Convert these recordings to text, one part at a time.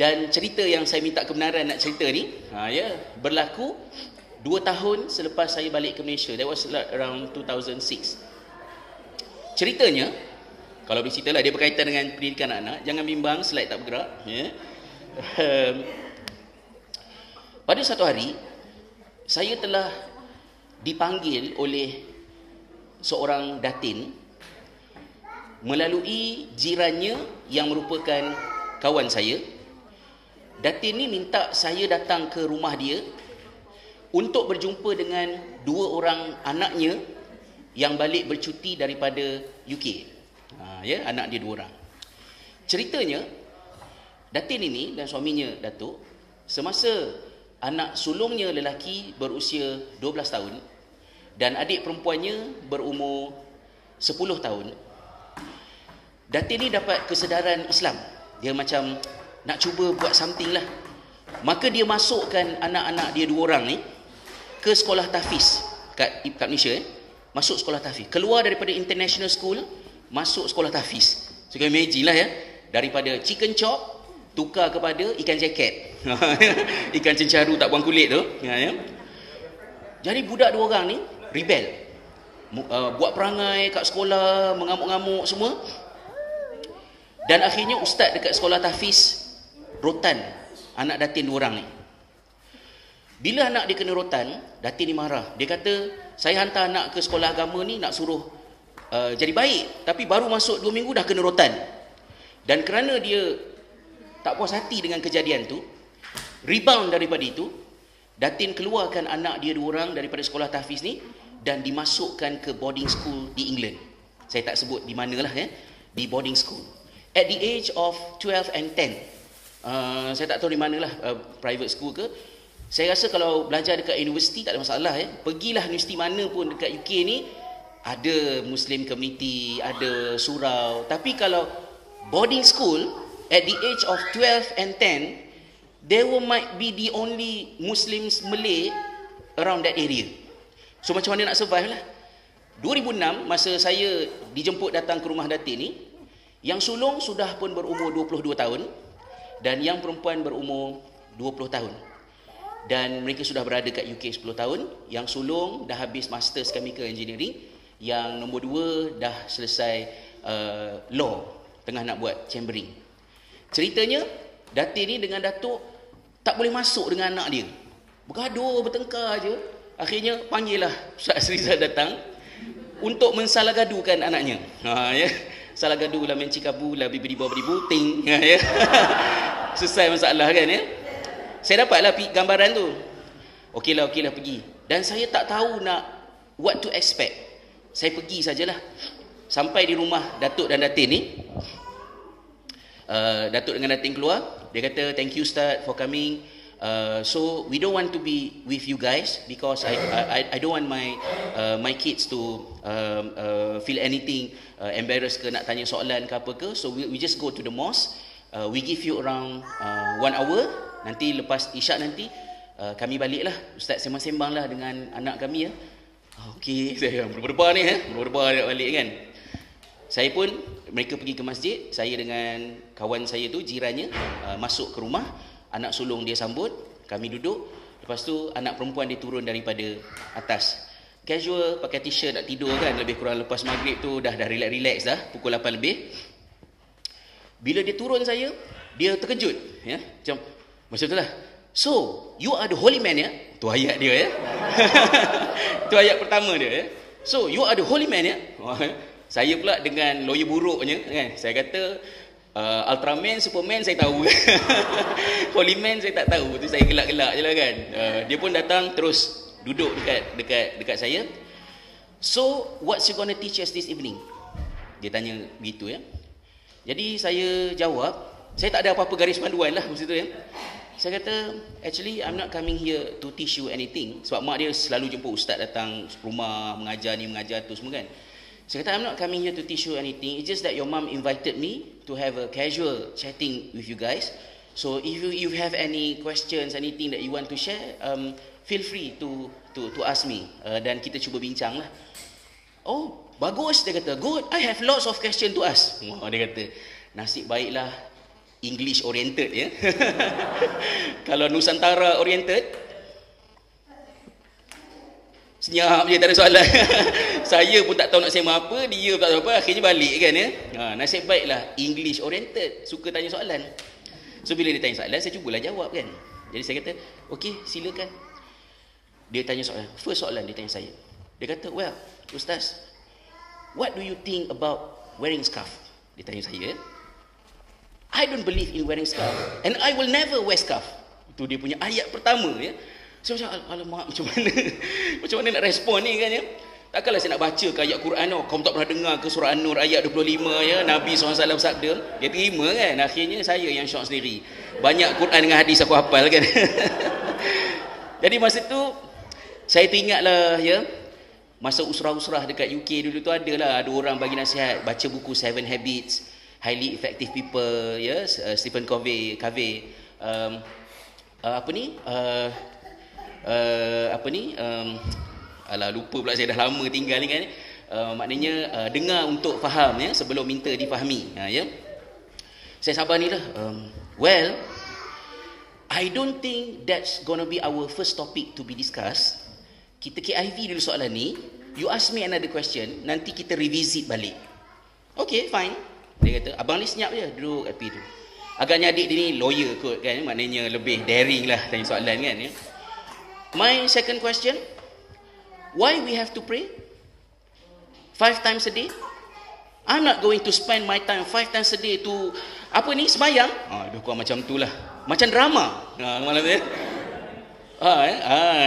Dan cerita yang saya minta kebenaran nak cerita ni, berlaku 2 tahun selepas saya balik ke Malaysia. That was around 2006. Ceritanya, kalau boleh cerita lah, dia berkaitan dengan pendidikan anak. Jangan bimbang, slide tak bergerak. Pada satu hari, saya telah dipanggil oleh seorang datin melalui jirannya yang merupakan kawan saya. Datin ni minta saya datang ke rumah dia untuk berjumpa dengan 2 orang anaknya yang balik bercuti daripada UK. Anak dia 2 orang. Ceritanya, Datin ini dan suaminya Datuk, semasa anak sulungnya lelaki berusia 12 tahun dan adik perempuannya berumur 10 tahun, Datin ni dapat kesedaran Islam. Dia macam nak cuba buat something lah. Maka dia masukkan anak-anak dia 2 orang ni ke sekolah tahfiz kat Malaysia. Masuk sekolah tahfiz. Keluar daripada international school, masuk sekolah tahfiz. So you can imagine lah daripada chicken chop tukar kepada ikan jacket. Ikan cencaru tak buang kulit tu. Jadi budak 2 orang ni rebel. Buat perangai kat sekolah, mengamuk-ngamuk semua. Dan akhirnya ustaz dekat sekolah tahfiz rotan anak Datin 2 orang ni. Bila anak dia kena rotan, Datin ni marah. Dia kata, saya hantar anak ke sekolah agama ni nak suruh jadi baik, tapi baru masuk 2 minggu dah kena rotan. Dan kerana dia tak puas hati dengan kejadian tu, rebound daripada itu, Datin keluarkan anak dia 2 orang daripada sekolah tahfiz ni dan dimasukkan ke boarding school di England. Saya tak sebut di manalah di boarding school. At the age of 12 and 10. Saya tak tahu di manalah, private school ke. Saya rasa kalau belajar dekat universiti tak ada masalah. Pergilah universiti mana pun dekat UK ni, ada Muslim community, ada surau. Tapi kalau boarding school, at the age of 12 and 10, there might be the only Muslims Malay around that area. So macam mana nak survive lah. 2006, masa saya dijemput datang ke rumah Datin ni, yang sulung sudah pun berumur 22 tahun dan yang perempuan berumur 20 tahun. Dan mereka sudah berada kat UK 10 tahun. Yang sulung dah habis Masters Chemical Engineering. Yang nombor 2 dah selesai law, tengah nak buat chambering. Ceritanya, Datin ni dengan Datuk tak boleh masuk dengan anak dia. Bergaduh, bertengkar je. Akhirnya panggil lah Ustaz Rizal datang untuk mensalahgadukan anaknya. Salah gaduh lah, mencikabu lah, beribu-beribu, ting. Selesai masalah kan Saya dapatlah gambaran tu. Okeylah pergi. Dan saya tak tahu nak what to expect. Saya pergi sajalah. Sampai di rumah Datuk dan Datin ni, Datuk dengan Datin keluar. Dia kata, thank you Ustaz for coming. So we don't want to be with you guys because I don't want my kids to feel anything embarrassed ke nak tanya soalan ke apa ke. So we just go to the mosque. We give you around 1 hour. Nanti lepas isyak nanti kami baliklah. Ustaz sembang-sembang lah dengan anak kami Okey, saya berdebar ni berdebar nak balik kan. Saya pun, mereka pergi ke masjid. Saya dengan kawan saya tu, jirannya, masuk ke rumah. Anak sulung dia sambut, kami duduk. Lepas tu anak perempuan dia turun daripada atas. Casual, pakai t-shirt nak tidur kan. Lebih kurang lepas maghrib tu dah relax dah. Pukul 8 lebih. Bila dia turun saya, dia terkejut. Macam tu lah. So, you are the holy man Tu ayat dia Tu ayat pertama dia So, you are the holy man Saya pula dengan lawyer buruknya saya kata, Ultraman, Superman saya tahu. Holy Man saya tak tahu. Tu saya gelak-gelak je lah kan. Dia pun datang terus duduk dekat saya. So, what's you gonna teach us this evening? Dia tanya begitu Jadi saya jawab, saya tak ada apa-apa garis panduan lah masa tu Saya kata, actually I'm not coming here to teach you anything. Sebab mak dia selalu jemput ustaz datang rumah, mengajar ni, mengajar tu semua kan. Saya kata, I'm not coming here to teach you anything. It's just that your mum invited me to have a casual chatting with you guys. So if you have any questions, anything that you want to share, feel free to ask me. Dan kita cuba bincang lah. Oh, bagus, dia kata. Good, I have lots of questions to ask. Dia kata, nasib baiklah English oriented ya. Kalau Nusantara oriented, senyap je, tak ada soalan. Saya pun tak tahu nak sembang apa, dia pun tak tahu apa, akhirnya balik kan ya. Nasib baiklah English oriented, suka tanya soalan. So bila dia tanya soalan, saya cubalah jawab kan. Jadi saya kata, okey silakan. Dia tanya soalan, first soalan dia tanya saya. Dia kata, well, Ustaz, what do you think about wearing scarf? Dia tanya saya. I don't believe in wearing scarf and I will never wear scarf. Itu dia punya ayat pertama ya. Saya macam, alamak, macam mana macam mana nak respon ni kan ya. Takkanlah saya nak baca ke ayat Quran, kamu tak pernah dengar ke surah An-Nur ayat 25 ya, Nabi SAW sabda. Dia terima kan. Akhirnya saya yang syok sendiri. Banyak Quran dengan hadis aku hafal kan. Jadi masa tu saya teringatlah ya, masa usrah-usrah dekat UK dulu tu ada orang bagi nasihat, baca buku Seven Habits Highly Effective People ya, Stephen Covey, lupa pula, saya dah lama tinggal ni kan. Maknanya dengar untuk faham ya, sebelum minta difahami ya. Saya sabar ni lah. Well, I don't think that's gonna be our first topic to be discussed. Kita KIV dulu soalan ni. You ask me another question, nanti kita revisit balik. Okay, fine. Dia kata, abang ni senyap je duduk kat tu. Agaknya adik dia ni lawyer kot kan, maknanya lebih daring lah tanya soalan kan ya. My second question, why we have to pray 5 times a day? I'm not going to spend my time 5 times a day to apa ni, sembahyang. Dia kurang macam tu lah, macam drama malam tu ya.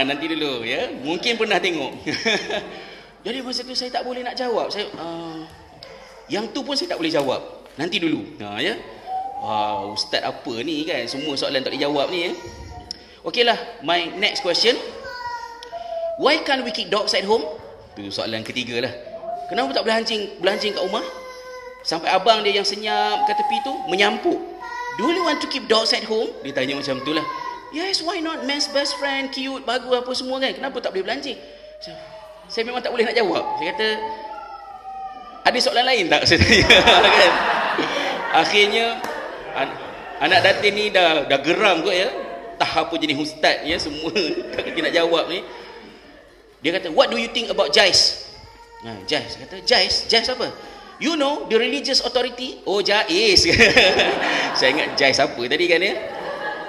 Nanti dulu ya, mungkin pernah tengok. Jadi masa tu saya tak boleh nak jawab. Saya yang tu pun saya tak boleh jawab. Nanti dulu. Ya. Ustaz apa ni kan, semua soalan tak dijawab ni ya. Okeylah, my next question. Why can't we keep dogs at home? Tu soalan ketiga lah. Kenapa tak boleh belancing kat rumah? Sampai abang dia yang senyap kat tepi tu menyampuk. Do you want to keep dogs at home? Dia tanya macam tu lah. Yes, why not? Man's best friend, cute, bagus apa semua kan. Kenapa tak boleh belancing? Saya memang tak boleh nak jawab. Saya kata, ada soalan lain tak? Saya tanya kan. Akhirnya anak datin ni dah geram kot ya. Tak apa jenis ustaz ya, semua tak kerti nak jawab ni. Dia kata, what do you think about JICE? JICE. Kata, JICE apa? You know the religious authority? Oh, JAIS. Saya ingat JICE apa tadi kan ya.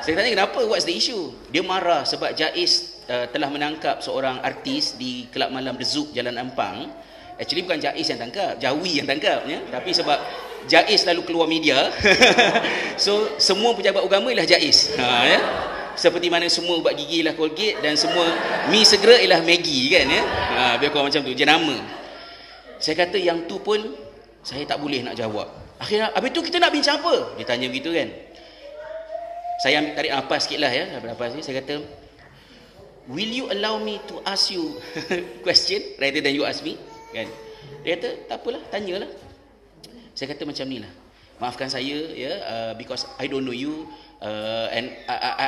Saya tanya kenapa, what's the issue? Dia marah sebab JAIS telah menangkap seorang artis di kelab malam The Zouk Jalan Ampang. Actually bukan JAIS yang tangkap, Jawi yang tangkap ya. Tapi sebab JAIS lalu keluar media, so semua pejabat agama ialah JAIS ya. Seperti mana semua ubat gigi ialah Colgate dan semua mi segera ialah Maggi kan ya. Biar korang macam tu jenama. Saya kata yang tu pun saya tak boleh nak jawab. Akhirnya habis tu kita nak bincang apa? Dia tanya begitu kan. Saya ambil tarik nafas sikit lah ya. Saya kata, will you allow me to ask you question rather than you ask me? Kan? Dia kata, tak apalah, tanyalah. Saya kata macam ni lah, maafkan saya ya, because I don't know you and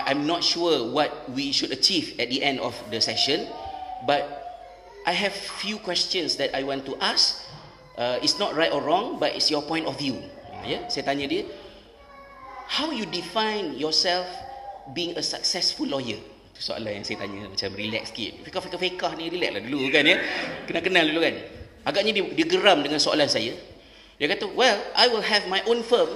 I'm not sure what we should achieve at the end of the session, but I have few questions that I want to ask. It's not right or wrong, but it's your point of view. Ya, saya tanya dia, how you define yourself being a successful lawyer? Itu soalan yang saya tanya, macam relax sikit. Fiqah ni relax lah dulu kan ya. Kenal dulu kan. Agaknya dia geram dengan soalan saya. Dia kata, well, I will have my own firm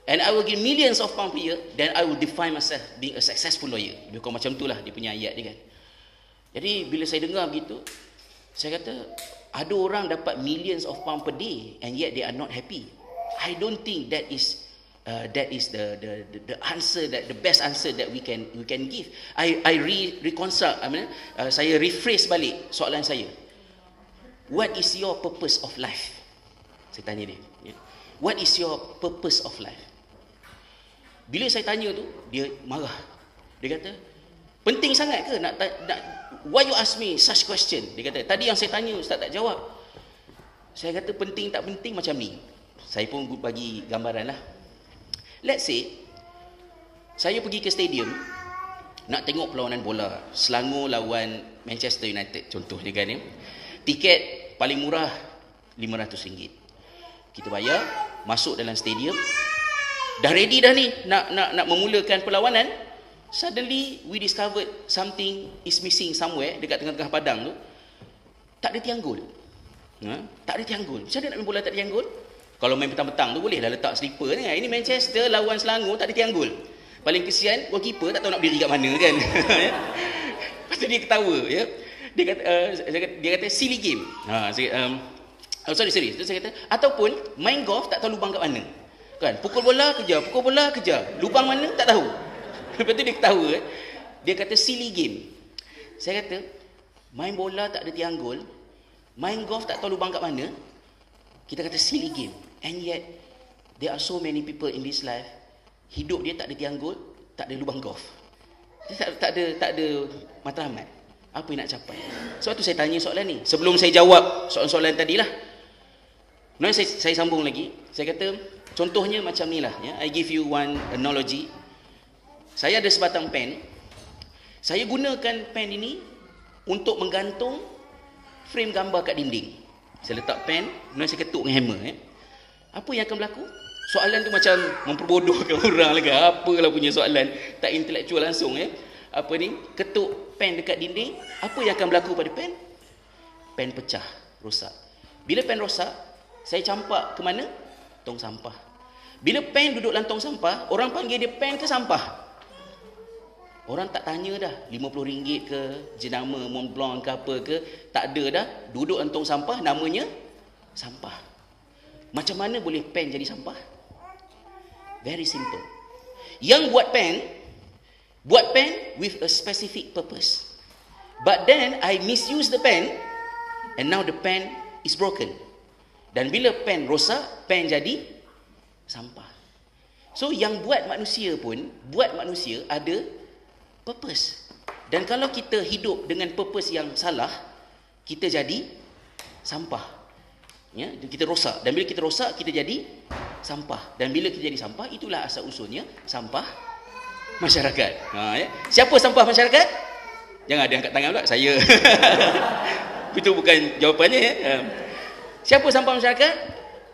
and I will give millions of pounds per year, then I will define myself being a successful lawyer. Dia kata macam itulah dia punya ayat dia kan. Jadi bila saya dengar begitu, saya kata, ada orang dapat millions of pounds per day and yet they are not happy. I don't think that is the answer, that the best answer that we can give. I reconstruct, saya rephrase balik soalan saya. What is your purpose of life? Saya tanya dia. What is your purpose of life? Bila saya tanya tu, dia marah. Dia kata, penting sangat ke nak why you ask me such question? Dia kata, tadi yang saya tanya ustaz tak jawab. Saya kata penting tak penting macam ni. Saya pun bagi gambaran lah. Let's say saya pergi ke stadium nak tengok perlawanan bola Selangor lawan Manchester United contohnya kan ya. Tiket paling murah RM500. Kita bayar, masuk dalam stadium. Dah ready dah ni nak memulakan perlawanan. Suddenly we discovered something is missing somewhere dekat tengah-tengah padang tu. Tak ada tiang gol. Tak ada tiang gol. Macam mana nak main bola tak ada tiang gol? Kalau main petang-petang tu boleh lah letak slipper ni. Ini Manchester lawan Selangor tak ada tiang gol. Paling kesian goalkeeper tak tahu nak berdiri kat mana kan. Lepas tu dia ketawa ya. Dia kata silly game. Sorry. Saya kata ataupun main golf tak tahu lubang kat mana. Kan? Pukul bola kejar. Lubang mana tak tahu. Lepas tu dia ketawa. Dia kata silly game. Saya kata main bola tak ada tiang gol, main golf tak tahu lubang kat mana. Kita kata silly game. And yet there are so many people in this life, hidup dia tak ada tiang gol, tak ada lubang golf. Dia tak ada matlamat. Apa yang nak capai? Sebab tu saya tanya soalan ni. Sebelum saya jawab soalan-soalan tadilah. Kemudian saya sambung lagi. Saya kata contohnya macam ni lah ya. I give you one analogy. Saya ada sebatang pen. Saya gunakan pen ini untuk menggantung frame gambar kat dinding. Saya letak pen, kemudian saya ketuk dengan hammer. Apa yang akan berlaku? Soalan tu macam memperbodohkan orang lagi. Apalah punya soalan, tak intelektual langsung. Apa ni? Ketuk pen dekat dinding. Apa yang akan berlaku pada pen? Pen pecah, rosak. Bila pen rosak, saya campak ke mana? Tong sampah. Bila pen duduk dalam tong sampah, orang panggil dia pen ke sampah? Orang tak tanya dah RM50 ke, jenama Mont Blanc ke apa ke, tak ada dah. Duduk dalam tong sampah, namanya sampah. Macam mana boleh pen jadi sampah? Very simple. Yang buat pen with a specific purpose. But then I misuse the pen and now the pen is broken. Dan bila pen rosak, pen jadi sampah. So yang buat manusia ada purpose. Dan kalau kita hidup dengan purpose yang salah, kita jadi sampah. Ya, kita rosak. Dan bila kita rosak, kita jadi sampah. Dan bila kita jadi sampah, itulah asal usulnya sampah masyarakat. Ya. Siapa sampah masyarakat? Jangan ada angkat tangan pula, saya. Itu bukan jawapannya. Ya. Siapa sampah masyarakat?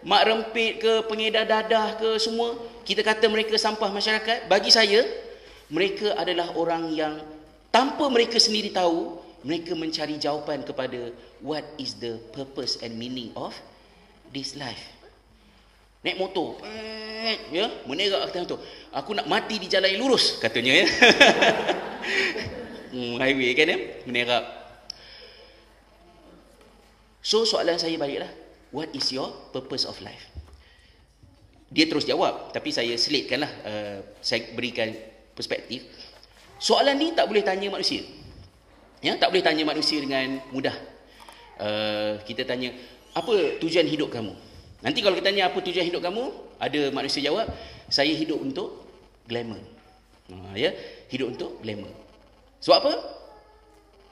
Mak rempit ke, pengedar dadah ke, semua. Kita kata mereka sampah masyarakat. Bagi saya, mereka adalah orang yang tanpa mereka sendiri tahu, mereka mencari jawapan kepada what is the purpose and meaning of this life. Naik motor, ya, menerak atas motor. Aku nak mati di jalan yang lurus, katanya ya. Highway kan ya, menerak. So soalan saya baliklah, what is your purpose of life? Dia terus jawab, tapi saya selitkanlah, saya berikan perspektif. Soalan ni tak boleh tanya manusia. Ya, tak boleh tanya manusia dengan mudah. Kita tanya, apa tujuan hidup kamu? Nanti kalau kita tanya apa tujuan hidup kamu, ada manusia jawab, saya hidup untuk glamour. Ya, hidup untuk glamour. Sebab apa?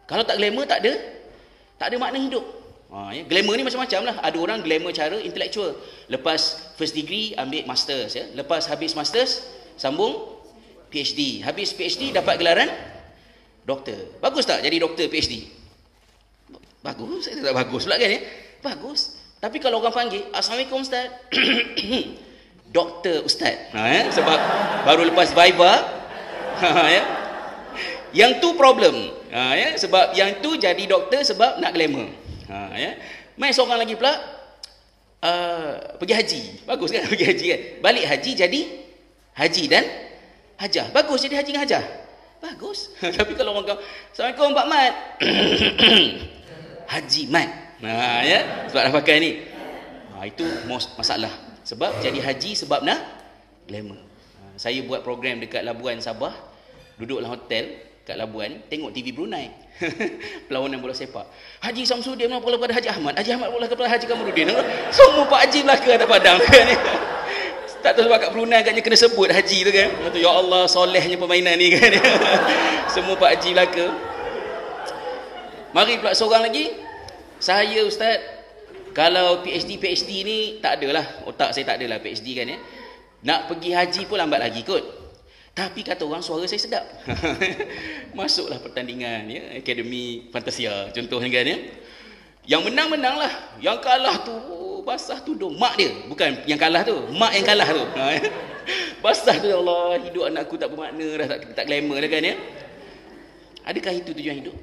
Kalau tak glamour, tak ada makna hidup. Ya, glamour ni macam-macam lah. Ada orang glamour cara intelektual. Lepas first degree, ambil masters. Ya. Lepas habis masters, sambung PhD. Habis PhD, dapat gelaran doktor. Bagus tak jadi doktor PhD? Bagus. Saya tak bagus pula kan ya? Bagus. Tapi kalau orang panggil, Assalamualaikum Ustaz. Doktor Ustaz. Ya? Sebab baru lepas Viva. Ya? Yang tu problem. Ya? Sebab yang tu jadi doktor sebab nak glamour. Ya? Main seorang lagi pula, pergi haji. Bagus kan pergi haji kan? Balik haji jadi haji dan hajah. Bagus jadi haji dengan hajah. Bagus. Tapi kalau orang kata, Assalamualaikum Pak Mat. Haji Mat. Ya, sebab dah pakai ni. Itu masalah. Sebab jadi haji sebab nak glamour. Saya buat program dekat Labuan Sabah, duduk dalam hotel kat Labuan, tengok TV Brunei. Perlawanan bola sepak. Haji Samsudin bola pada Haji Ahmad. Haji Ahmad bola kepada Haji Kamarudin. Semua Pak Haji belaka atas padang kan. Tak tahu sebab kat Brunei agaknya kena sebut haji tu kan. Ya Allah, solehnya permainan ni kan. Semua Pak Haji belaka. Mari pula seorang lagi. Saya Ustaz, kalau PhD ni tak adalah. Otak saya tak adalah PhD kan ya. Nak pergi haji pun lambat lagi kot. Tapi kata orang suara saya sedap. Masuklah pertandingan ya, Akademi Fantasia contohnya kan ya. Yang menang lah. Yang kalah tu basah tudung mak dia, bukan yang kalah tu, mak yang kalah tu. Basah tu, Allah, hidup anak aku tak bermakna dah, tak glamour dah kan ya. Adakah itu tujuan hidup?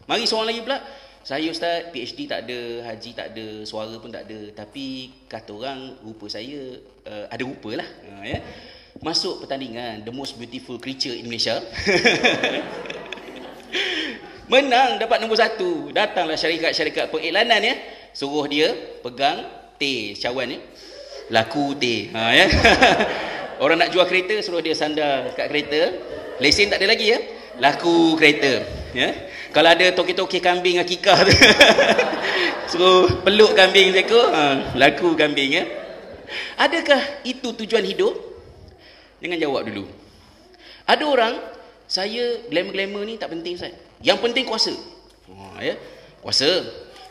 Mari seorang lagi pula, saya ustaz, PhD tak ada, haji tak ada, suara pun tak ada, tapi kata orang rupa saya ada rupa lah, ya. Masuk pertandingan the most beautiful creature in Malaysia. Menang, dapat nombor 1. Datanglah syarikat-syarikat pengiklanan ya, suruh dia pegang teh cawan ya, laku teh, ya. Orang nak jual kereta, suruh dia sandar kat kereta, lesen tak ada lagi ya, laku kereta ya. Kalau ada toke-toke kambing akikah tu, suruh peluk kambing seekor, laku kambing ya. Adakah itu tujuan hidup? Jangan jawab dulu. Ada orang, saya glamour-glamour ni tak penting Ustaz, yang penting kuasa. Ya, kuasa.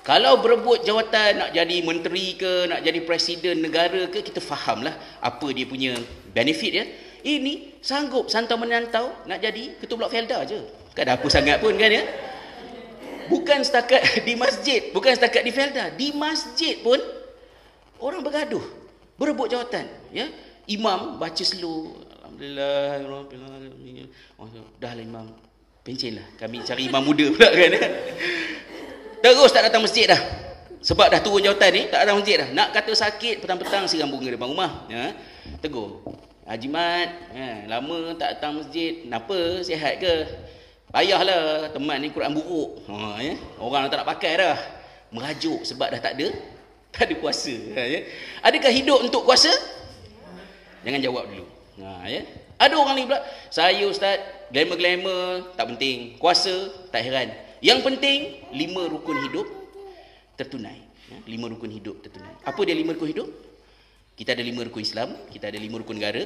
Kalau berebut jawatan, nak jadi menteri ke, nak jadi presiden negara ke, kita fahamlah apa dia punya benefit ya. Ini sanggup santau menantau nak jadi ketua blok Felda je. Tak ada apa sangat pun kan ya. Bukan setakat di masjid, bukan setakat di Felda, di masjid pun orang bergaduh, berebut jawatan ya. Imam baca slow, alhamdulillah, oh, dah lah imam, pencen lah, kami cari imam muda pula kan ya. Terus tak datang masjid dah, sebab dah turun jawatan ni, tak datang masjid dah. Nak kata sakit, petang-petang siram bunga depan rumah ya. Tegur, Haji Mat, lama tak datang masjid, kenapa, sihat ke? Payahlah, teman ni Quran buruk, ya. Orang tak nak pakai dah, merajuk sebab dah tak ada kuasa ya. Adakah hidup untuk kuasa? Jangan jawab dulu. Ya. Ada orang ni pula, saya ustaz, glamour-glamour tak penting, kuasa tak heran. Yang penting 5 rukun hidup tertunai. Ya, 5 rukun hidup tertunai. Apa dia 5 rukun hidup? Kita ada 5 rukun Islam, kita ada 5 rukun negara.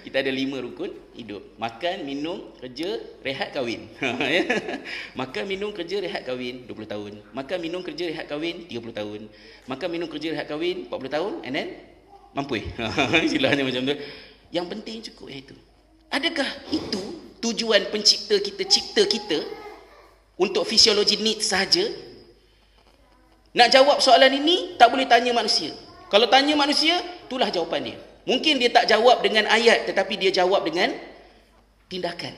Kita ada 5 rukun hidup. Makan, minum, kerja, rehat, kahwin. Makan, minum, kerja, rehat, kahwin 20 tahun. Makan, minum, kerja, rehat, kahwin 30 tahun. Makan, minum, kerja, rehat, kahwin 40 tahun, and then mampu. Istilahnya macam tu. Yang penting cukup itu. Adakah itu tujuan pencipta kita cipta kita untuk fisiologi needs sahaja? Nak jawab soalan ini tak boleh tanya manusia. Kalau tanya manusia, itulah jawapan dia. Mungkin dia tak jawab dengan ayat, tetapi dia jawab dengan tindakan.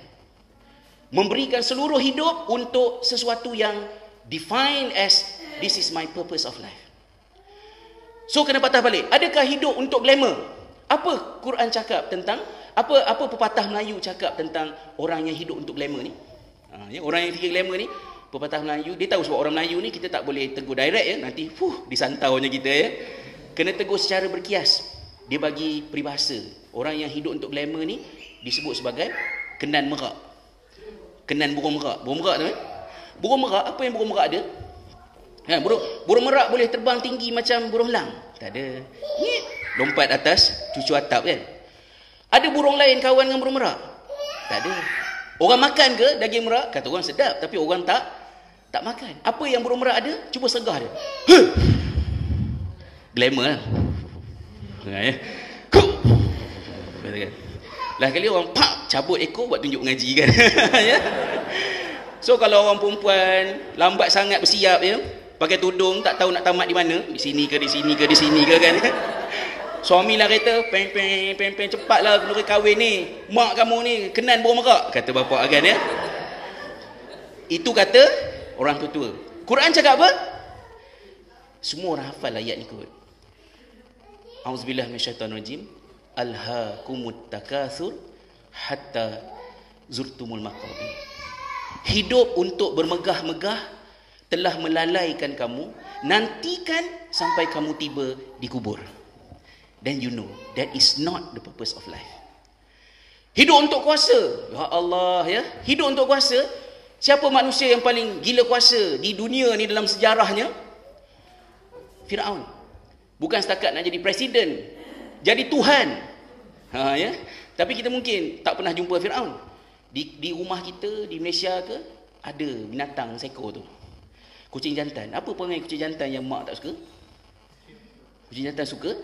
Memberikan seluruh hidup untuk sesuatu yang defined as this is my purpose of life. So kena patah balik. Adakah hidup untuk glamour? Apa Quran cakap tentang, apa pepatah Melayu cakap tentang orang yang hidup untuk glamour ni? Ya, orang yang fikir glamour ni, pepatah Melayu, dia tahu sebab orang Melayu ni kita tak boleh tegur direct ya, nanti disantaunya kita ya. Kena tegur secara berkias. Dia bagi peribahasa. Orang yang hidup untuk glamour ni disebut sebagai kenan merak. Kenan burung merak. Burung merak tu burung merak, apa yang burung merak ada? Ha, burung merak boleh terbang tinggi macam burung elang? Tak ada. Lompat atas cucu atap kan? Ada burung lain kawan dengan burung merak? Tak ada. Orang makan ke daging merak? Kata orang sedap, tapi orang tak makan. Apa yang burung merak ada? Cuba segah dia. Glamour lah. Ya. Lah kali orang cabut ekor buat tunjuk ngaji kan. Ya. So kalau orang perempuan lambat sangat bersiap ya, pakai tudung tak tahu nak tamat di mana, di sini ke kan. Suami lah kata, peng cepatlah kenduri kahwin ni. Mak kamu ni kenan burung merak, kata bapak kan ya. Itu kata orang tua-tua. Quran cakap apa? Semua orang hafal ayat ni kot. Auzubillahi minasyaitonirrajim. Alhaakumut takatsur hatta zurtumul maqabir. Hidup untuk bermegah-megah telah melalaikan kamu, nantikan sampai kamu tiba di kubur. Then you know that is not the purpose of life. Hidup untuk kuasa. Ya Allah ya. Hidup untuk kuasa. Siapa manusia yang paling gila kuasa di dunia ni dalam sejarahnya? Firaun. Bukan setakat nak jadi presiden, jadi Tuhan. Ya. Tapi kita mungkin tak pernah jumpa Firaun. Di rumah kita di Malaysia ke ada binatang seekor tu. Kucing jantan. Apa perangai kucing jantan yang mak tak suka? Kucing jantan suka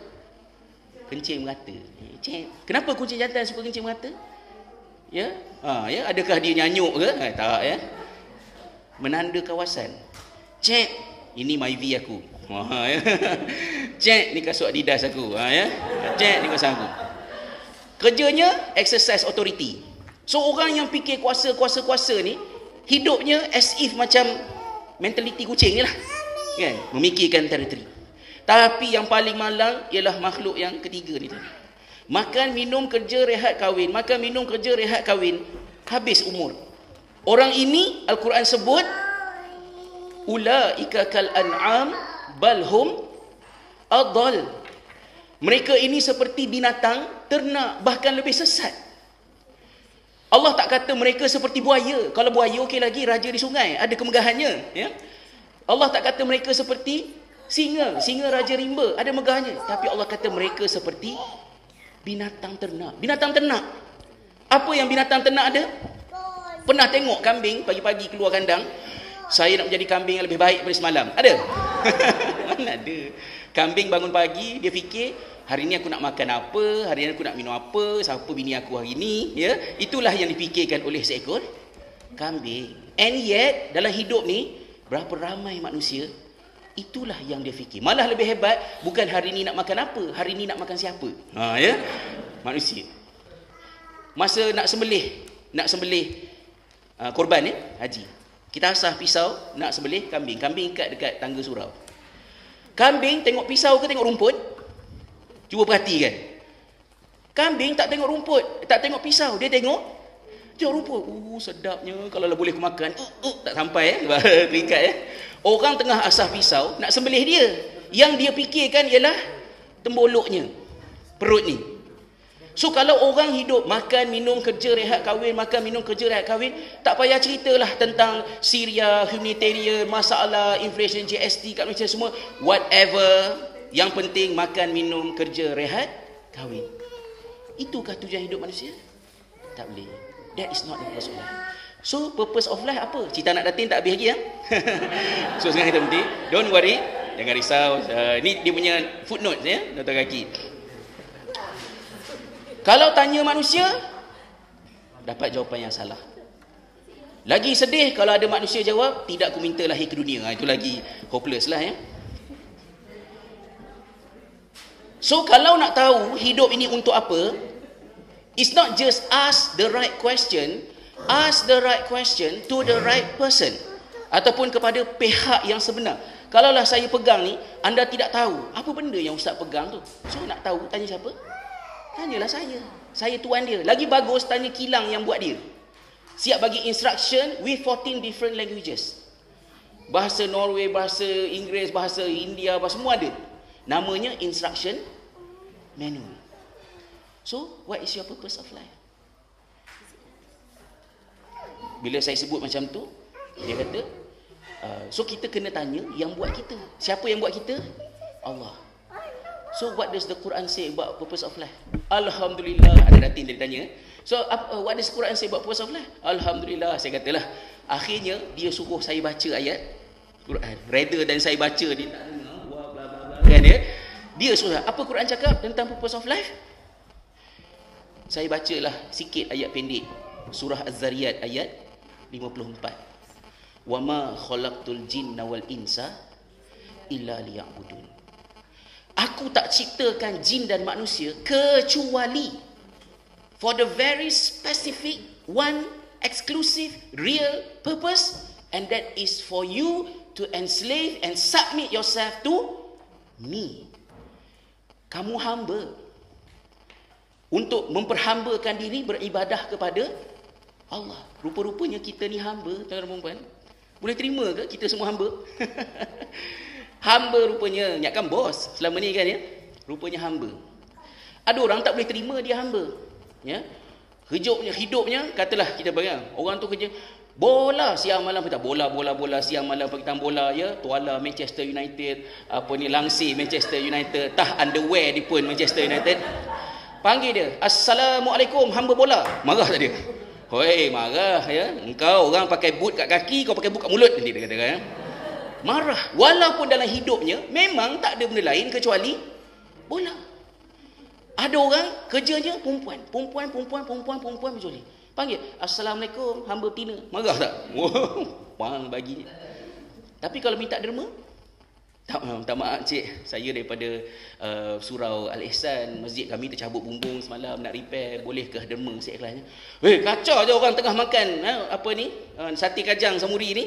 kencing merata. Kenapa kucing jantan suka kencing merata? Ya. Ya, adakah dia nyanyuk ke? Tak ya. Menanda kawasan. Cek, ini Myvi aku. Ya. Cek, ni kasut Adidas aku. Ya. Cek, ni kasut aku. Kerjanya exercise authority. So orang yang fikir kuasa ni hidupnya as if macam mentaliti kucing ni lah, kan? Memikirkan teritori. Tapi yang paling malang ialah makhluk yang ketiga ni tadi. Makan, minum, kerja, rehat, kahwin. Makan, minum, kerja, rehat, kahwin. Habis umur. Orang ini Al-Quran sebut ulaika kal an'am balhum adall. Mereka ini seperti binatang, ternak, bahkan lebih sesat. Allah tak kata mereka seperti buaya. Kalau buaya okey lagi, raja di sungai, ada kemegahannya, ya. Allah tak kata mereka seperti singa raja rimba, ada megahnya. Tapi Allah kata mereka seperti binatang ternak. Binatang ternak. Apa yang binatang ternak ada? Pernah tengok kambing pagi-pagi keluar kandang, saya nak menjadi kambing yang lebih baik daripada semalam? Ada? Mana ada. Kambing bangun pagi, dia fikir, hari ni aku nak makan apa, hari ni aku nak minum apa, siapa bini aku hari ni, ya. Itulah yang dipikirkan oleh seekor kambing. And yet dalam hidup ni berapa ramai manusia, itulah yang dia fikir. Malah lebih hebat, bukan hari ni nak makan apa, hari ni nak makan siapa. Ya. Manusia. Masa nak sembelih korban, haji. Kita asah pisau nak sembelih kambing. Kambing ikat dekat tangga surau. Kambing tengok pisau ke tengok rumput? Cuba perhatikan. Kambing tak tengok rumput, tak tengok pisau, dia tengok rumput. Sedapnya, kalau boleh aku makan. Tak sampai terikat. Orang tengah asah pisau nak sembelih dia. Yang dia fikirkan ialah temboloknya, perut ni. So kalau orang hidup makan, minum, kerja, rehat, kahwin, makan, minum, kerja, rehat, kahwin, tak payah ceritalah tentang Syria, humanitarian, masalah inflation, GST kat Malaysia semua, whatever. Yang penting makan, minum, kerja, rehat, kahwin. Itukah tujuan hidup manusia? Tak boleh. That is not the purpose of life. So purpose of life apa? Cerita anak datin tak habis lagi, ya? So sekarang kita berhenti. Don't worry, jangan risau. Ni dia punya footnote, ya, nota kaki. Kalau tanya manusia, dapat jawapan yang salah. Lagi sedih kalau ada manusia jawab, tidak aku minta lahir ke dunia. Itu lagi hopeless lah, ya. So kalau nak tahu hidup ini untuk apa, it's not just ask the right question to the right person, ataupun kepada pihak yang sebenar. Kalaulah saya pegang ni, anda tidak tahu apa benda yang ustaz pegang tu, so nak tahu, tanya siapa? Tanyalah saya. Saya tuan dia. Lagi bagus tanya kilang yang buat dia. Siap bagi instruction with 14 different languages. Bahasa Norway, bahasa Inggeris, bahasa India, bahasa semua ada. Namanya instruction manual. So, what is your purpose of life? Bila saya sebut macam tu, dia kata, so kita kena tanya yang buat kita. Siapa yang buat kita? Allah. So what does the Quran say about purpose of life? Alhamdulillah. Ada datin dia tanya. So what does the Quran say about purpose of life? Alhamdulillah. Saya katalah. Akhirnya dia suruh saya baca ayat Quran. Rather dan saya baca, dia tak dengar. Bla bla bla. Kan dia? Dia suruh. Apa Quran cakap tentang purpose of life? Saya bacalah sikit ayat pendek. Surah Az-Zariyat ayat 54. Wa ma khalaqtul jinna wal insa illa liya'budun. Aku tak ciptakan jin dan manusia kecuali for the very specific, one exclusive, real purpose, and that is for you to enslave and submit yourself to me. Kamu hamba untuk memperhambakan diri, beribadah kepada Allah. Rupa-rupanya kita ni hamba, tuan-tuan dan puan-puan. Boleh terima ke kita semua hamba? Hamba rupanya, ingatkan bos selama ni kan, ya, rupanya hamba. Ada orang tak boleh terima dia hamba, ya. Hidupnya katalah kita bayang orang tu kerja bola siang malam, kita bola siang malam, petang bola, ya, tuala Manchester United, apa ni, langsir Manchester United, tah underwear dia pun Manchester United. Panggil dia, assalamualaikum hamba bola, marah tak dia? Hoi, marah, ya, engkau orang pakai boot kat kaki, kau pakai boot kat mulut, nanti dia kata, ya. Marah, walaupun dalam hidupnya memang tak ada benda lain kecuali bola. Ada orang kerjanya perempuan menculik. Panggil, assalamualaikum hamba betina, marah tak? Bang baginya. Tapi kalau minta derma, Tak maaf cik, saya daripada Surau Al-Ihsan, masjid kami tercabut bumbung semalam, nak repair, boleh ke derma? Saya ikhlasnya. Kacau je orang tengah makan sate kajang samuri ni,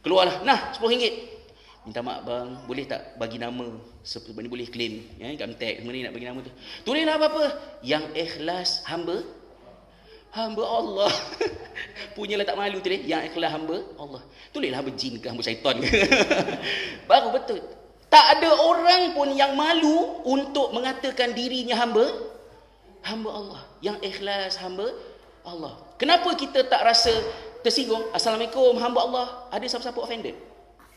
keluarlah, nah RM10. Minta maaf bang, boleh tak bagi nama, sebab ni boleh claim Gamtek, semua ni nak bagi nama tu. Tulislah apa-apa yang ikhlas hamba Allah. Punyalah tak malu tulis yang ikhlas hamba Allah. Tulislah hamba jin ke hamba syaitan ke. Baru betul. Tak ada orang pun yang malu untuk mengatakan dirinya hamba Allah, yang ikhlas hamba Allah. Kenapa kita tak rasa tersinggung? Assalamualaikum hamba Allah. Ada siapa-siapa offended?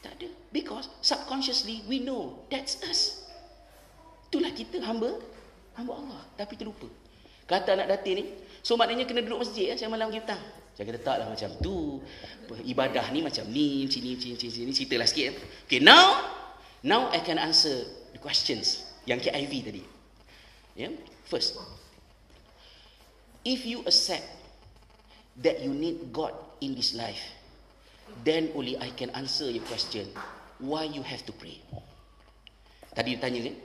Tak ada. Because subconsciously we know that's us. Itulah kita hamba Allah. Tapi terlupa. Kata anak datin ni, so maknanya kena duduk masjid saya malam pergi petang. Saya kata taklah macam tu. Ibadah ni macam ni, sini, ceritalah sikit. Okay, now I can answer the questions yang KIV tadi. First, if you accept that you need God in this life, then only I can answer your question. Why you have to pray? Tadi dia tanya kan?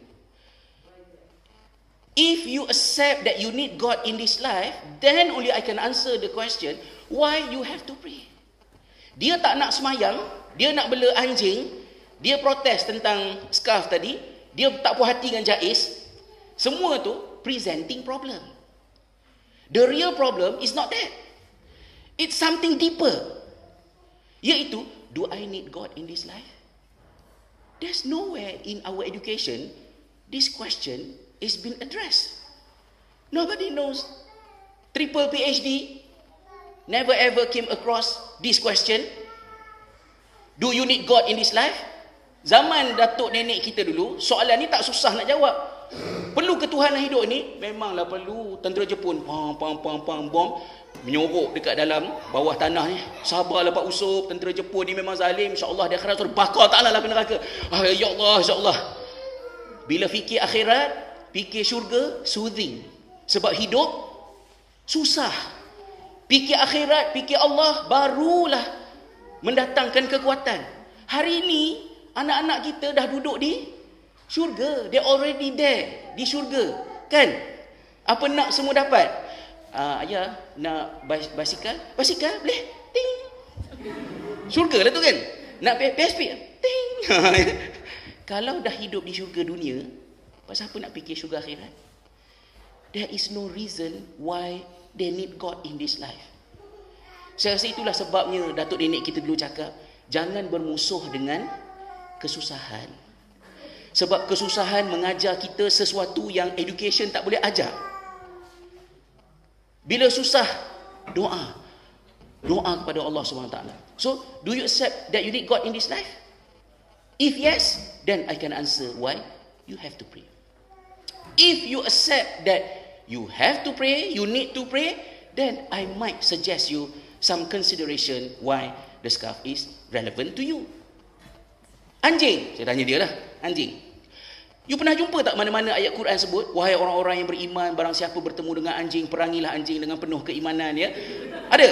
If you accept that you need God in this life, then only I can answer the question, why you have to pray? Dia tak nak semayang, dia nak bela anjing, dia protes tentang scarf tadi, dia tak puas hati dengan jais. Semua tu presenting problem. The real problem is not that. It's something deeper. Iaitu, do I need God in this life? There's nowhere in our education this question is been addressed. Nobody knows. Triple PhD never ever came across this question. Do you need God in this life? Zaman datuk nenek kita dulu, soalan ni tak susah nak jawab. Perlu ketuhanan hidup ni? Memanglah perlu. Tentera Jepun bom menyorok dekat dalam bawah tanah ni. Sabarlah Pak Usup, tentera Jepun ni memang zalim, insya-Allah dia akhirat bakar taklah ke neraka. Ya Allah, insya-Allah. Bila fikir akhirat, fikir syurga, soothing. Sebab hidup susah. Fikir akhirat, fikir Allah, barulah mendatangkan kekuatan. Hari ini anak-anak kita dah duduk di syurga. They already there di syurga, kan? Apa nak semua dapat? Ayah nak basikal boleh, ting. Syurga lah tu kan. Nak PSP, ting. Kalau dah hidup di syurga dunia, pasal apa nak fikir syurga akhirat? There is no reason why they need God in this life. Saya rasa itulah sebabnya datuk nenek kita dulu cakap, jangan bermusuh dengan kesusahan. Sebab kesusahan mengajar kita sesuatu yang education tak boleh ajar. Bila susah, doa kepada Allah SWT. So, do you accept that you need God in this life? If yes, then I can answer why you have to pray. If you accept that you have to pray, you need to pray, then I might suggest you some consideration why the scarf is relevant to you. Anjing, saya tanya dia lah, anjing. You pernah jumpa tak mana-mana ayat Quran sebut, wahai orang-orang yang beriman, barang siapa bertemu dengan anjing, perangilah anjing dengan penuh keimanan, ya? Ada.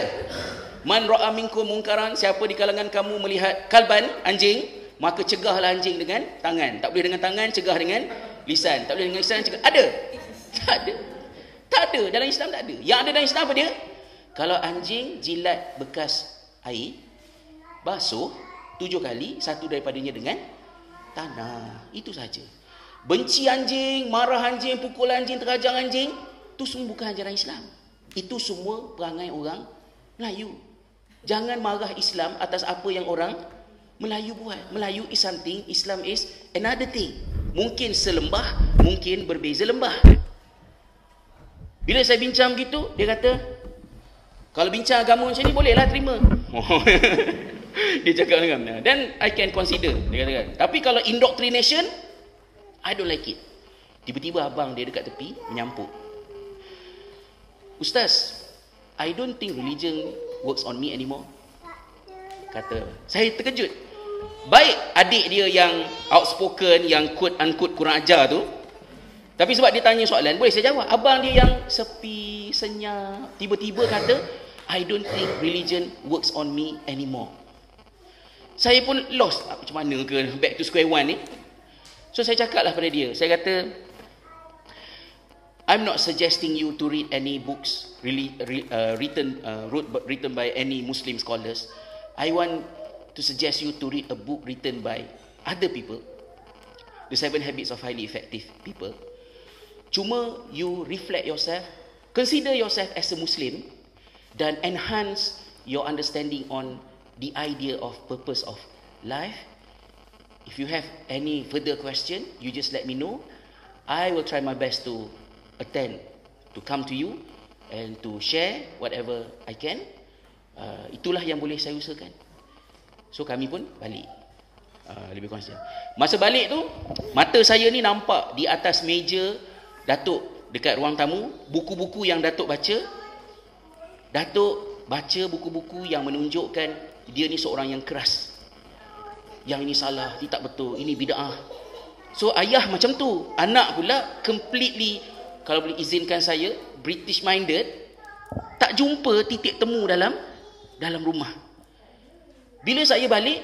Man ra'a minkum munkaran, siapa di kalangan kamu melihat kalban, anjing, maka cegahlah anjing dengan tangan. Tak boleh dengan tangan, cegah dengan lisan. Tak boleh dengan lisan, cegah. Ada? Tak ada. Dalam Islam tak ada. Yang ada dalam Islam apa dia? Kalau anjing jilat bekas air, basuh 7 kali, satu daripadanya dengan tanah. Itu saja. Benci anjing, marah anjing, pukul anjing, terajang anjing, itu semua bukan ajaran Islam. Itu semua perangai orang Melayu. Jangan marah Islam atas apa yang orang Melayu buat. Melayu is something, Islam is another thing. Mungkin selembah, mungkin berbeza lembah. Bila saya bincang gitu, dia kata, kalau bincang agama macam ni, bolehlah terima. Dia cakap dengan, then I can consider, dia katakan. Tapi kalau indoctrination, I don't like it. Tiba-tiba abang dia dekat tepi menyampuk. Ustaz, I don't think religion works on me anymore. Kata, saya terkejut. Baik adik dia yang outspoken, yang quote-unquote kurang ajar tu, tapi sebab dia tanya soalan, boleh saya jawab. Abang dia yang sepi, senyap, tiba-tiba kata, I don't think religion works on me anymore. Saya pun lost, macam mana ke back to square one ni. So saya cakap lah pada dia, saya kata, I'm not suggesting you to read any books written by any Muslim scholars. I want to suggest you to read a book written by other people, The 7 Habits of Highly Effective People. Cuma you reflect yourself, consider yourself as a Muslim, dan enhance your understanding on the idea of purpose of life. If you have any further question, you just let me know. I will try my best to attend, to come to you and to share whatever I can. Itulah yang boleh saya usahakan. So kami pun balik. Lebih kurang macam. Masa balik tu, mata saya ni nampak di atas meja Datuk dekat ruang tamu, buku-buku yang Datuk baca. Datuk baca buku-buku yang menunjukkan dia ni seorang yang keras. Yang ini salah, ini tak betul, ini bid'ah. So ayah macam tu, anak pula completely, kalau boleh izinkan saya, British minded, tak jumpa titik temu dalam rumah. Bila saya balik,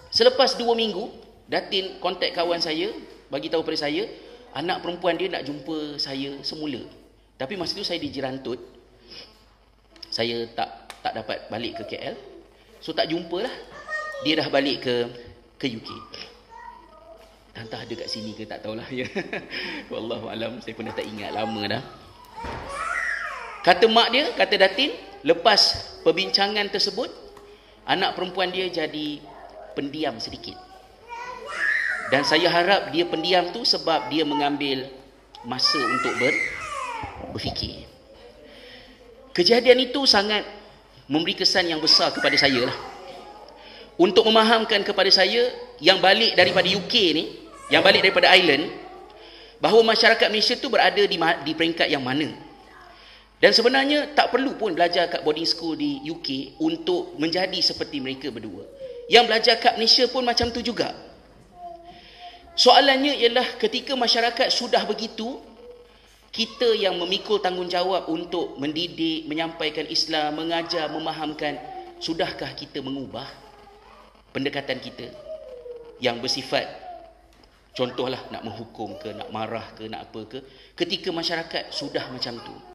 selepas 2 minggu, Datin kontak kawan saya, bagi tahu pada saya, anak perempuan dia nak jumpa saya semula. Tapi masa tu saya di Jerantut, saya tak dapat balik ke KL, so tak jumpa lah. Dia dah balik ke UK. Entah ada kat sini ke tak tahulah ya. Wallahualam, saya pun dah tak ingat lama dah. Kata mak dia, kata Datin, lepas perbincangan tersebut, anak perempuan dia jadi pendiam sedikit. Dan saya harap dia pendiam tu sebab dia mengambil masa untuk berfikir. Kejadian itu sangat memberi kesan yang besar kepada saya lah. Untuk memahamkan kepada saya yang balik daripada UK ni, yang balik daripada Ireland, bahawa masyarakat Malaysia tu berada di peringkat yang mana. Dan sebenarnya tak perlu pun belajar kat boarding school di UK untuk menjadi seperti mereka berdua. Yang belajar kat Malaysia pun macam tu juga. Soalannya ialah ketika masyarakat sudah begitu, kita yang memikul tanggungjawab untuk mendidik, menyampaikan Islam, mengajar, memahamkan, sudahkah kita mengubah pendekatan kita yang bersifat, contohlah nak menghukum ke, nak marah ke, nak apa ke, ketika masyarakat sudah macam tu.